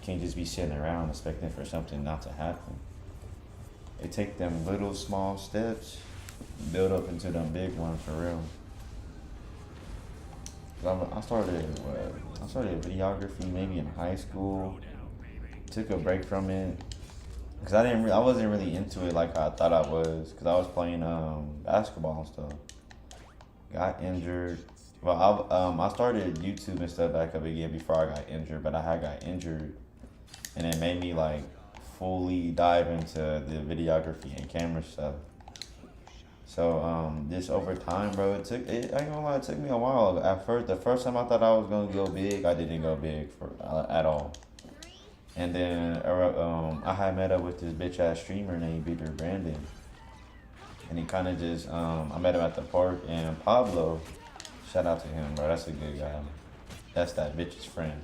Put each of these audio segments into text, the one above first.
can't just be sitting around expecting for something not to happen. It take them little small steps, build up into them big ones for real. I started videography maybe in high school. Took a break from it because I wasn't really into it like I thought I was because I was playing basketball and stuff. Got injured. Well, I started YouTube and stuff back up again before I got injured, but I had got injured, and it made me like fully dive into the videography and camera stuff. So just over time, bro, I ain't gonna lie, it took me a while. At first, the first time I thought I was gonna go big, I didn't go big for at all. And then I had met up with this bitch ass streamer named Peter Brandon, and he kind of just I met him at the park, and Pablo, shout out to him, bro, that's a good guy. That's that bitch's friend.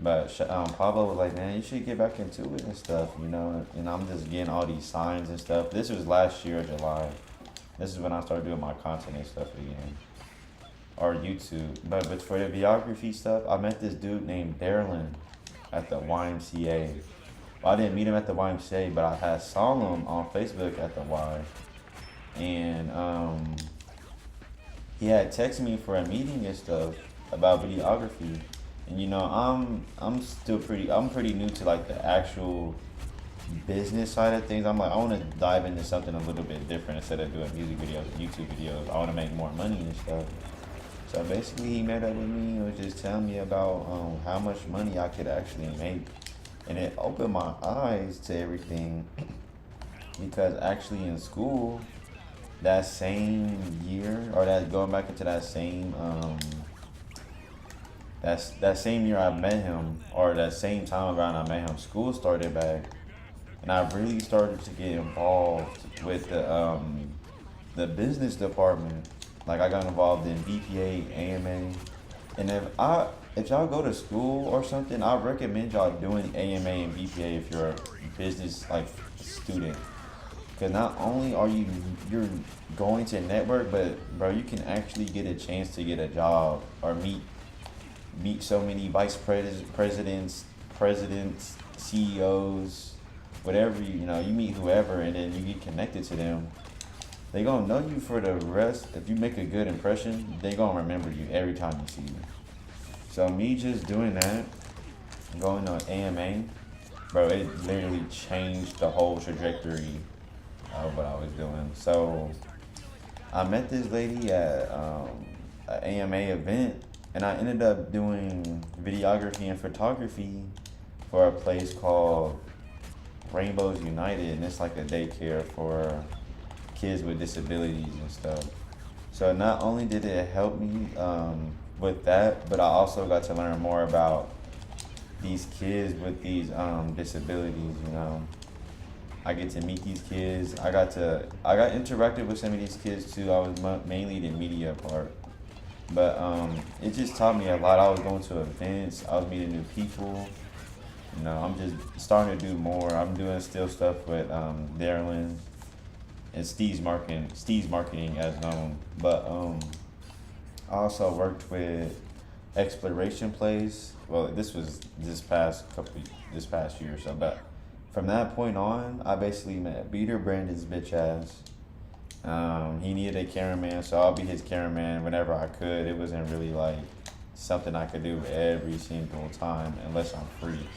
But Pablo was like, man, you should get back into it and stuff, you know. And I'm just getting all these signs and stuff. This was last year, July. This is when I started doing my content and stuff again, or YouTube. But for the videography stuff, I met this dude named Darylin at the YMCA. Well, I didn't meet him at the YMCA, but I had saw him on Facebook at the Y, and he had texted me for a meeting and stuff about videography. And you know, I'm pretty new to like the actual business side of things. I'm like, I want to dive into something a little bit different instead of doing music videos and YouTube videos. I want to make more money and stuff. So basically, he met up with me and was just telling me about how much money I could actually make, and it opened my eyes to everything. Because actually in school, that same year, or that going back into that same that same year I met him, or that same time around I met him, school started back, and I really started to get involved with the business department. Like I got involved in BPA, AMA, and if y'all go to school or something, I recommend y'all doing AMA and BPA if you're a business like student. Cause not only are you're going to network, but bro, you can actually get a chance to get a job or meet so many presidents, CEOs, whatever you know. You meet whoever, and then you get connected to them. They gonna know you for the rest. If you make a good impression, they gonna remember you every time you see you. So me just doing that, going on AMA, bro, it literally changed the whole trajectory of what I was doing. So I met this lady at an AMA event, and I ended up doing videography and photography for a place called Rainbows United, and it's like a daycare for kids with disabilities and stuff. So not only did it help me with that, but I also got to learn more about these kids with these disabilities. You know, I get to meet these kids. I got interacted with some of these kids too. I was mainly the media part, but it just taught me a lot. I was going to events. I was meeting new people. You know, I'm just starting to do more. I'm doing still stuff with Darylin and Steve's marketing as known. But I also worked with Exploration Place. Well, this was this past year or so. But from that point on, I basically met Peter Brandon's bitch ass. He needed a cameraman, so I'll be his cameraman whenever I could. It wasn't really like something I could do every single time unless I'm free.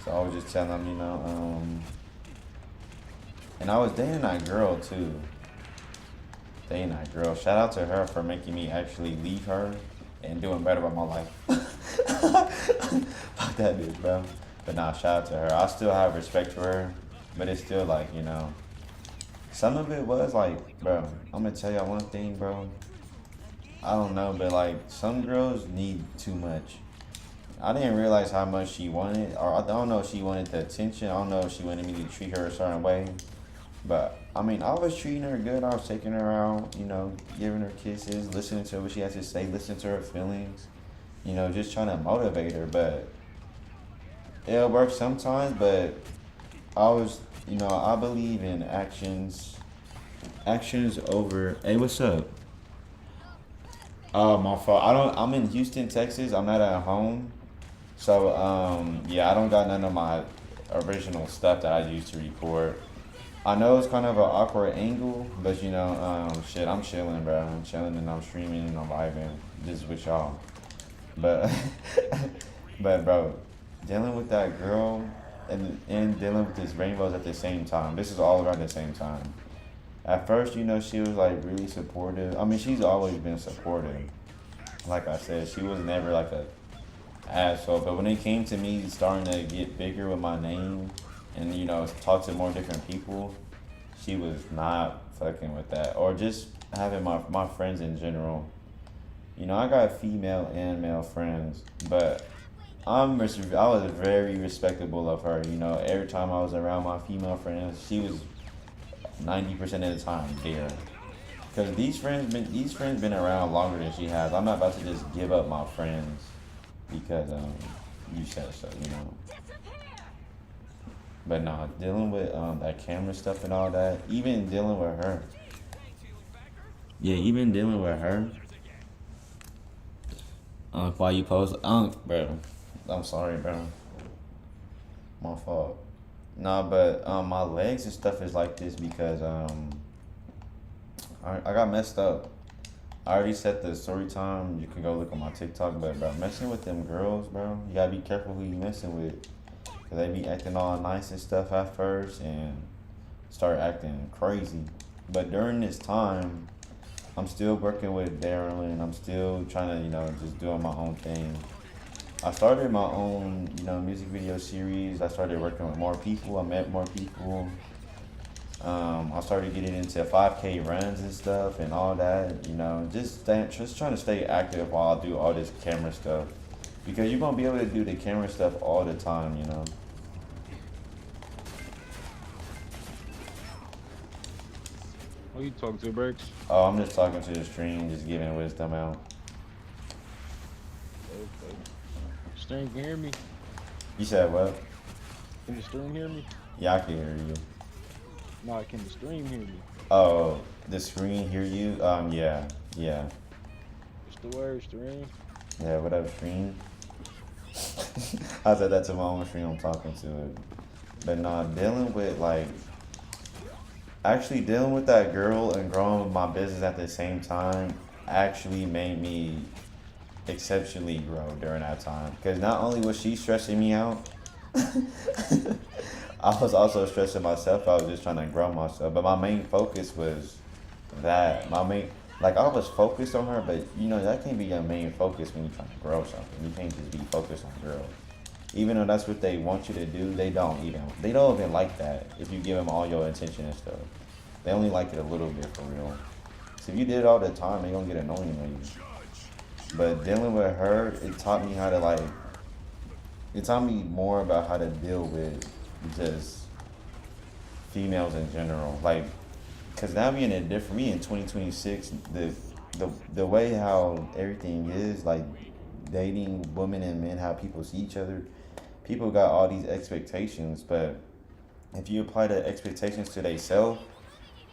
So I was just telling him, you know, and I was dating that girl too. Shout out to her for making me actually leave her and doing better with my life. Fuck that bitch, bro. But nah, shout out to her. I still have respect for her, but it's still like, you know, some of it was like, bro, I'm gonna tell y'all one thing, bro. I don't know, but like some girls need too much. I didn't realize how much she wanted, or I don't know if she wanted the attention. I don't know if she wanted me to treat her a certain way. But I mean, I was treating her good. I was taking her out, you know, giving her kisses, listening to what she has to say, listening to her feelings, you know, just trying to motivate her. But it'll work sometimes. But I believe in actions over. Hey, what's up? My fault. I'm in Houston, Texas. I'm not at home. So, yeah, I don't got none of my original stuff that I used to record. I know it's kind of an awkward angle, but you know, shit, I'm chilling, bro. I'm chilling and I'm streaming and I'm vibing just with y'all. But, but bro, dealing with that girl and dealing with these rainbows at the same time. This is all around the same time. At first, you know, she was like really supportive. I mean, she's always been supportive. Like I said, she was never like a asshole. But when it came to me starting to get bigger with my name and you know talk to more different people, she was not fucking with that. Or just having my friends in general. You know, I got female and male friends, but I was very respectable of her. You know, every time I was around my female friends, she was 90% of the time there. Cause these friends been around longer than she has. I'm not about to just give up my friends because you said so, you know. But nah, dealing with that camera stuff and all that, even dealing with her. Yeah, even dealing with her. While you post, bro, I'm sorry, bro. My fault. Nah, but my legs and stuff is like this because I got messed up. I already set the story time. You can go look on my TikTok, but bro, messing with them girls, bro, you gotta be careful who you messing with, cause they be acting all nice and stuff at first and start acting crazy. But during this time, I'm still working with Daryl and I'm still trying to, you know, just doing my own thing. I started my own, you know, music video series. I started working with more people. I met more people. I started getting into 5K runs and stuff and all that. You know, just trying to stay active while I do all this camera stuff, because you're gonna be able to do the camera stuff all the time. You know. Who you talking to, Breaks? Oh, I'm just talking to the stream, just giving wisdom out. Okay. Stream can hear me? You said what? Can the stream hear me? Yeah, I can hear you. No, can the stream hear me? Oh, the screen hear you? Yeah, yeah. What's the word, stream? Yeah, what up, stream? I said that to my own stream, I'm talking to it. But nah, actually dealing with that girl and growing my business at the same time actually made me exceptionally grow during that time. Because not only was she stressing me out, I was also stressing myself. I was just trying to grow myself. But my main focus was that. I was focused on her, but you know, that can't be your main focus when you're trying to grow something. You can't just be focused on girls. Even though that's what they want you to do, they don't even like that if you give them all your attention and stuff. They only like it a little bit for real. So if you did it all the time, they gonna get annoying with you. But dealing with her, it taught me more about how to deal with just females in general. Like, cause now me in 2026, the way how everything is, like dating women and men, how people see each other, people got all these expectations, but if you apply the expectations to themselves,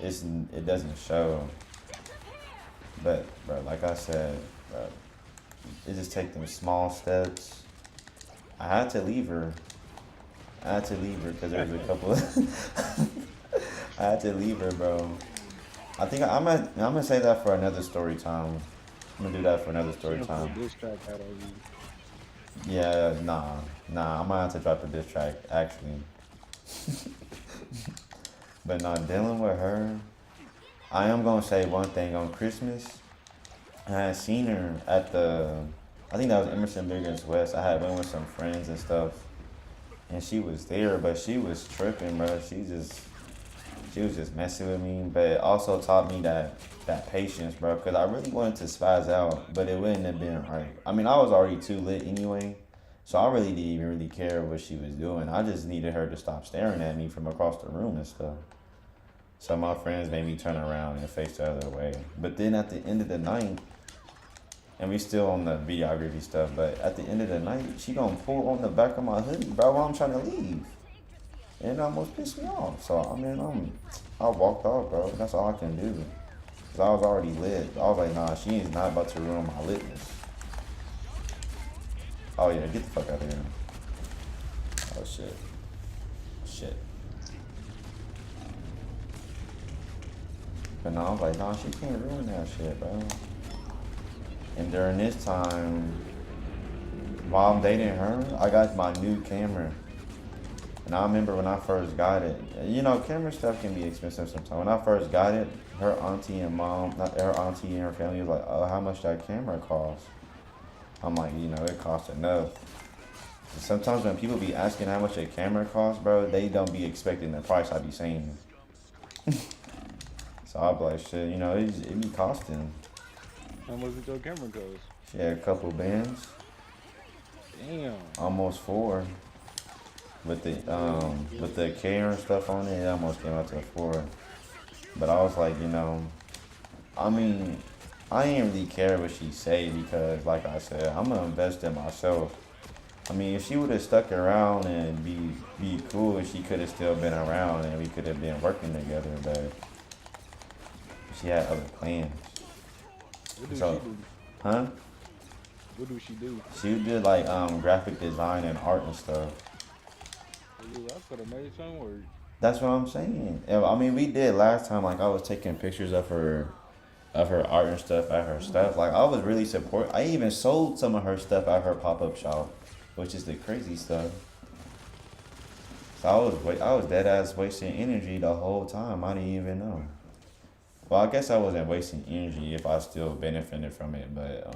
it doesn't show. But bro, like I said, bro, it just take them small steps. I had to leave her because there was a couple of I had to leave her, bro. I think I'm gonna say that for another story time. I'm gonna do that for another story time. Yeah, nah, I might have to drop the diss track, actually. But not dealing with her, I am gonna say one thing. On Christmas, I had seen her at I think that was Emerson Biggins West. I had went with some friends and stuff, and she was there, but she was tripping, bro. She was just messing with me, but it also taught me that patience, bro, because I really wanted to spaz out, but it wouldn't have been right. I mean, I was already too lit anyway, so I really didn't even really care what she was doing. I just needed her to stop staring at me from across the room and stuff. So my friends made me turn around and face the other way. But then at the end of the night, and we still on the videography stuff, but at the end of the night, she gonna pull on the back of my hoodie, bro, while I'm trying to leave. And it almost pissed me off. So, I mean, I walked off, bro. That's all I can do. Because I was already lit. I was like, nah, she is not about to ruin my litness. Oh yeah, get the fuck out of here. Oh shit. Shit. But no, I was like, nah, she can't ruin that shit, bro. And during this time, while I'm dating her, I got my new camera. And I remember when I first got it, you know, camera stuff can be expensive sometimes. When I first got it, her auntie and mom, not her auntie and her family was like, oh, how much that camera cost? I'm like, you know, it costs enough. And sometimes when people be asking how much a camera costs, bro, they don't be expecting the price I be saying. So I'll be like, shit, you know, it be costing. How much did your camera cost? She had a couple bands, Damn. almost 4. With the care and stuff on it, it almost came out to 4. But I was like, you know, I mean, I ain't really care what she say because, like I said, I'm gonna invest in myself. I mean, if she would have stuck around and be cool, she could have still been around and we could have been working together. But she had other plans. What do So, she do? huh? What do she do? She did like graphic design and art and stuff. I could have made some work. That's what I'm saying. And, I mean, we did last time. Like I was taking pictures of her art and stuff at her stuff. Like I was really support. I even sold some of her stuff at her pop up shop, which is the crazy stuff. So I was dead ass wasting energy the whole time. I didn't even know. Well, I guess I wasn't wasting energy if I still benefited from it, but